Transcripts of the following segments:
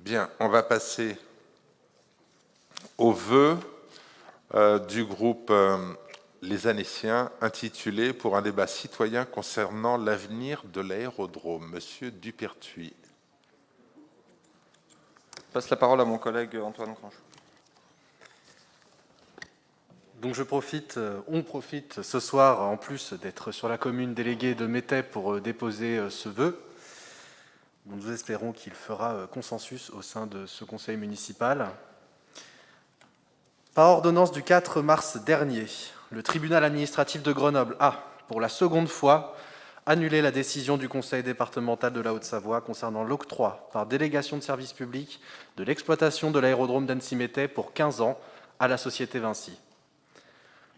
Bien, on va passer au vœu du groupe Les Annéciens, intitulé « Pour un débat citoyen concernant l'avenir de l'aérodrome ». Monsieur Dupertuis. Je passe la parole à mon collègue Antoine Cranchot. Donc on profite ce soir, en plus d'être sur la commune déléguée de Métais, pour déposer ce vœu. Nous espérons qu'il fera consensus au sein de ce conseil municipal. Par ordonnance du 4 mars dernier, le tribunal administratif de Grenoble a, pour la seconde fois, annulé la décision du conseil départemental de la Haute-Savoie concernant l'octroi par délégation de service public de l'exploitation de l'aérodrome d'Annecy-Métais pour 15 ans à la société Vinci.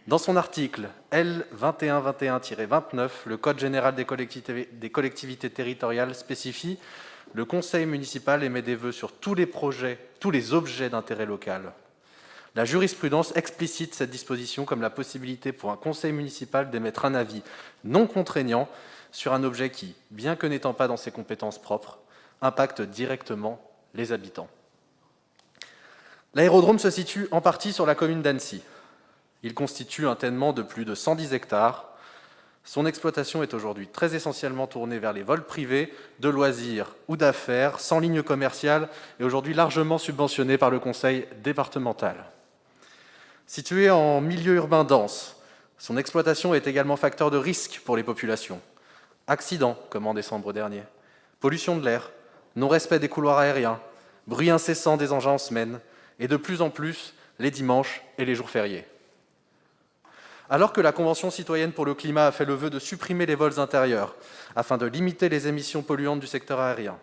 Dans son article L. 2121-29, le Code général des collectivités territoriales spécifie « Le conseil municipal émet des vœux sur tous les objets d'intérêt local ». La jurisprudence explicite cette disposition comme la possibilité pour un conseil municipal d'émettre un avis non contraignant sur un objet qui, bien que n'étant pas dans ses compétences propres, impacte directement les habitants. L'aérodrome se situe en partie sur la commune d'Annecy. Il constitue un ténement de plus de 110 hectares. Son exploitation est aujourd'hui très essentiellement tournée vers les vols privés, de loisirs ou d'affaires, sans ligne commerciale, et aujourd'hui largement subventionnée par le conseil départemental. Située en milieu urbain dense, son exploitation est également facteur de risque pour les populations. Accidents, comme en décembre dernier, pollution de l'air, non-respect des couloirs aériens, bruit incessant des engins en semaine, et de plus en plus les dimanches et les jours fériés. Alors que la Convention citoyenne pour le climat a fait le vœu de supprimer les vols intérieurs afin de limiter les émissions polluantes du secteur aérien,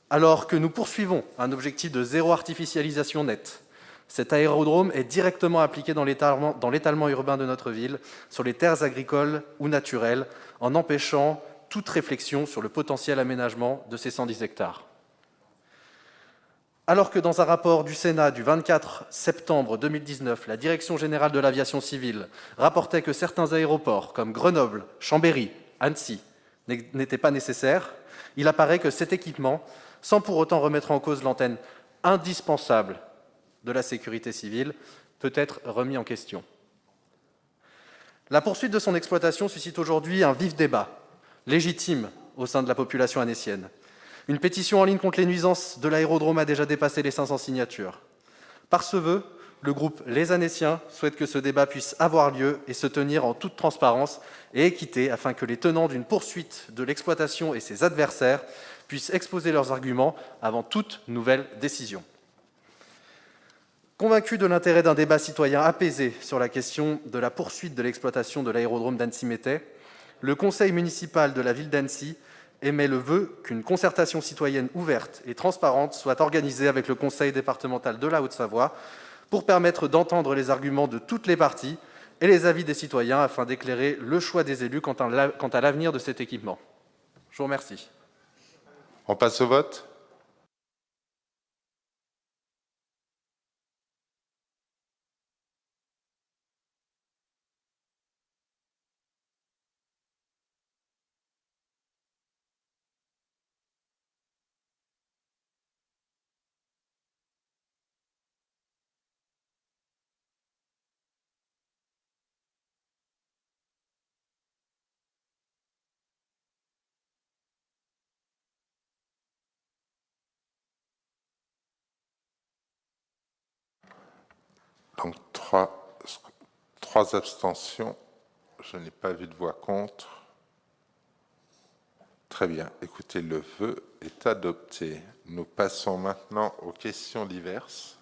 alors que nous poursuivons un objectif de zéro artificialisation nette, cet aérodrome est directement appliqué dans l'étalement urbain de notre ville, sur les terres agricoles ou naturelles, en empêchant toute réflexion sur le potentiel aménagement de ces 110 hectares. Alors que dans un rapport du Sénat du 24 septembre 2019, la Direction générale de l'aviation civile rapportait que certains aéroports, comme Grenoble, Chambéry, Annecy, n'étaient pas nécessaires, il apparaît que cet équipement, sans pour autant remettre en cause l'antenne indispensable de la sécurité civile, peut être remis en question. La poursuite de son exploitation suscite aujourd'hui un vif débat, légitime au sein de la population annécienne. Une pétition en ligne contre les nuisances de l'aérodrome a déjà dépassé les 500 signatures. Par ce vœu, le groupe Les Annéciens souhaite que ce débat puisse avoir lieu et se tenir en toute transparence et équité, afin que les tenants d'une poursuite de l'exploitation et ses adversaires puissent exposer leurs arguments avant toute nouvelle décision. Convaincu de l'intérêt d'un débat citoyen apaisé sur la question de la poursuite de l'exploitation de l'aérodrome d'Annecy-Métais, le conseil municipal de la ville d'Annecy émet le vœu qu'une concertation citoyenne ouverte et transparente soit organisée avec le conseil départemental de la Haute-Savoie pour permettre d'entendre les arguments de toutes les parties et les avis des citoyens afin d'éclairer le choix des élus quant à l'avenir de cet équipement. Je vous remercie. On passe au vote. Donc, trois abstentions. Je n'ai pas vu de voix contre. Très bien. Écoutez, le vœu est adopté. Nous passons maintenant aux questions diverses.